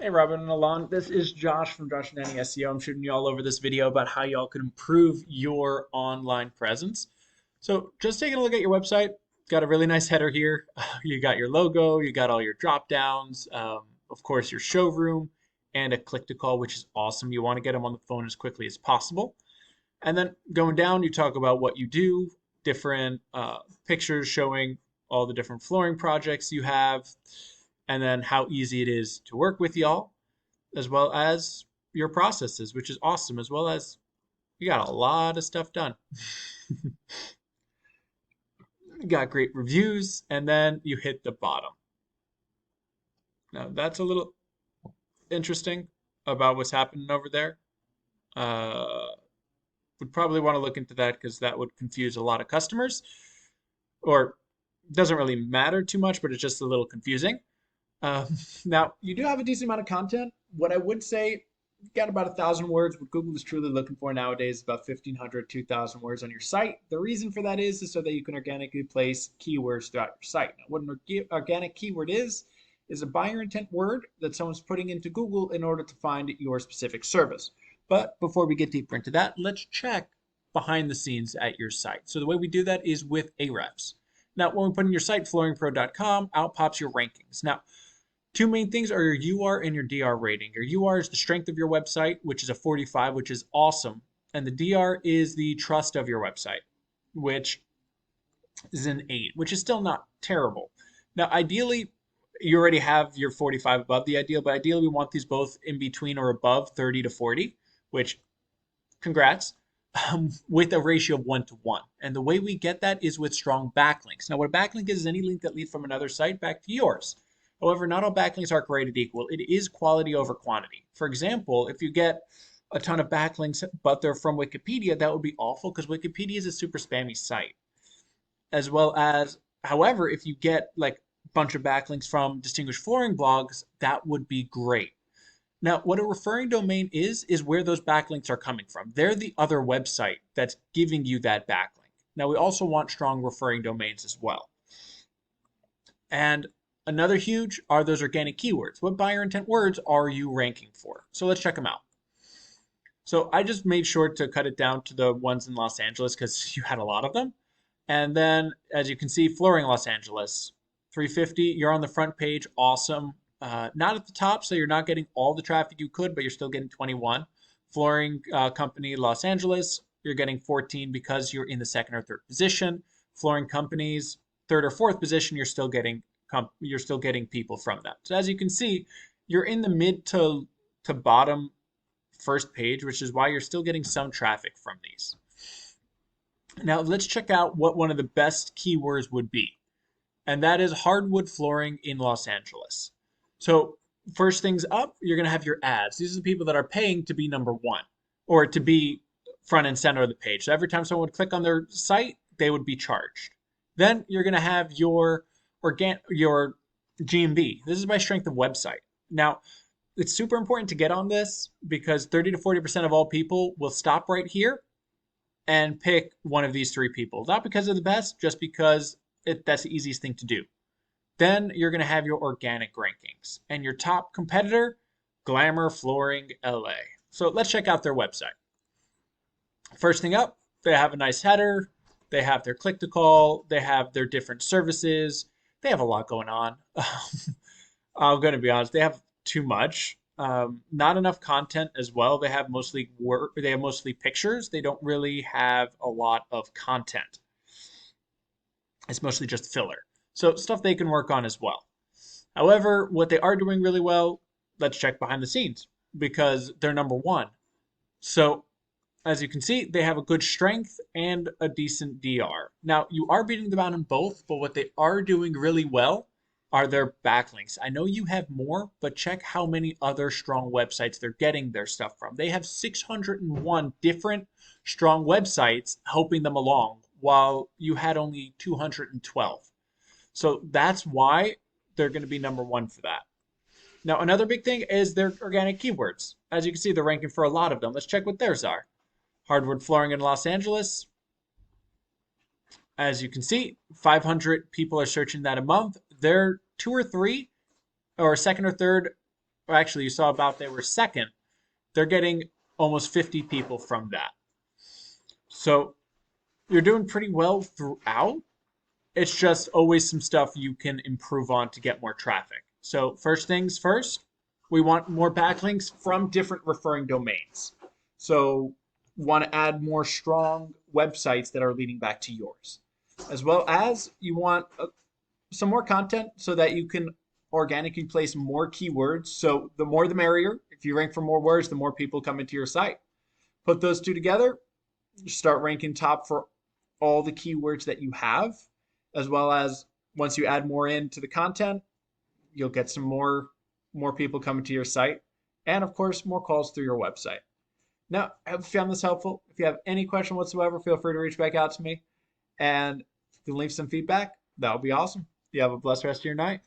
Hey Robin and Alon, this is Josh from Josh and Danny SEO. I'm shooting you all over this video about how y'all can improve your online presence. So just taking a look at your website, got a really nice header here. You got your logo, you got all your drop downs, of course your showroom, and a click to call, which is awesome. You want to get them on the phone as quickly as possible. And then going down, you talk about what you do, different pictures showing all the different flooring projects you have, and then how easy it is to work with y'all, as well as your processes, which is awesome, as well as you got a lot of stuff done. You got great reviews, and then you hit the bottom. Now, that's a little interesting about what's happening over there. Uh, would probably want to look into that because that would confuse a lot of customers, or doesn't really matter too much, but it's just a little confusing. Now, you do have a decent amount of content. What I would say, you got about 1,000 words. What Google is truly looking for nowadays is about 1,500, 2,000 words on your site. The reason for that is so that you can organically place keywords throughout your site. Now, what an organic keyword is a buyer intent word that someone's putting into Google in order to find your specific service. But before we get deeper into that, let's check behind the scenes at your site. So the way we do that is with Ahrefs. Now, when we put in your site, flooringpro.com, out pops your rankings. Now, two main things are your UR and your DR rating. Your UR is the strength of your website, which is a 45, which is awesome. And the DR is the trust of your website, which is an 8, which is still not terrible. Now, ideally, you already have your 45 above the ideal, but ideally we want these both in between or above 30 to 40, which, congrats, with a ratio of 1 to 1. And the way we get that is with strong backlinks. Now, what a backlink is any link that leads from another site back to yours. However, not all backlinks are created equal. It is quality over quantity. For example, if you get a ton of backlinks, but they're from Wikipedia, that would be awful because Wikipedia is a super spammy site. As well as, however, if you get like a bunch of backlinks from distinguished flooring blogs, that would be great. Now, what a referring domain is where those backlinks are coming from. They're the other website that's giving you that backlink. Now, we also want strong referring domains as well. And another huge are those organic keywords. What buyer intent words are you ranking for? So let's check them out. So I just made sure to cut it down to the ones in Los Angeles because you had a lot of them. And then, as you can see, flooring Los Angeles, 350. You're on the front page. Awesome. Not at the top, so you're not getting all the traffic you could, but you're still getting 21. Flooring company Los Angeles, you're getting 14 because you're in the second or third position. Flooring companies, third or fourth position, you're still getting people from that. So as you can see, you're in the mid to bottom first page, which is why you're still getting some traffic from these. Now let's check out what one of the best keywords would be, and that is hardwood flooring in Los Angeles. So first things up, you're going to have your ads. These are the people that are paying to be number one or to be front and center of the page. So every time someone would click on their site, they would be charged. Then you're going to have your GMV. This is by strength of website. Now, it's super important to get on this because 30 to 40% of all people will stop right here and pick one of these three people. Not because they're the best, just because that's the easiest thing to do. Then you're going to have your organic rankings. And your top competitor, Glamour Flooring LA. So let's check out their website. First thing up, they have a nice header. They have their click to call. They have their different services. They have a lot going on. I'm going to be honest, they have too much. Not enough content as well. They have mostly work. They have mostly pictures. They don't really have a lot of content. It's mostly just filler. So stuff they can work on as well. However, what they are doing really well, let's check behind the scenes because they're number one. So as you can see, they have a good strength and a decent DR. Now, you are beating them out in both, but what they are doing really well are their backlinks. I know you have more, but check how many other strong websites they're getting their stuff from. They have 601 different strong websites helping them along, while you had only 212. So that's why they're going to be number one for that. Now, another big thing is their organic keywords. As you can see, they're ranking for a lot of them. Let's check what theirs are. Hardwood flooring in Los Angeles. As you can see, 500 people are searching that a month. They're 2 or 3, or second or third or actually you saw about they were second, they're getting almost 50 people from that. So you're doing pretty well throughout. It's just always some stuff you can improve on to get more traffic. So first things first, we want more backlinks from different referring domains. So want to add more strong websites that are leading back to yours. As well as you want some more content so that you can organically place more keywords. So the more the merrier. If you rank for more words, the more people come into your site. Put those two together, start ranking top for all the keywords that you have, as well as once you add more into the content, you'll get some more people coming to your site, and of course more calls through your website. Now, I hope you found this helpful. If you have any question whatsoever, feel free to reach back out to me, and if you can leave some feedback, that would be awesome. You have a blessed rest of your night.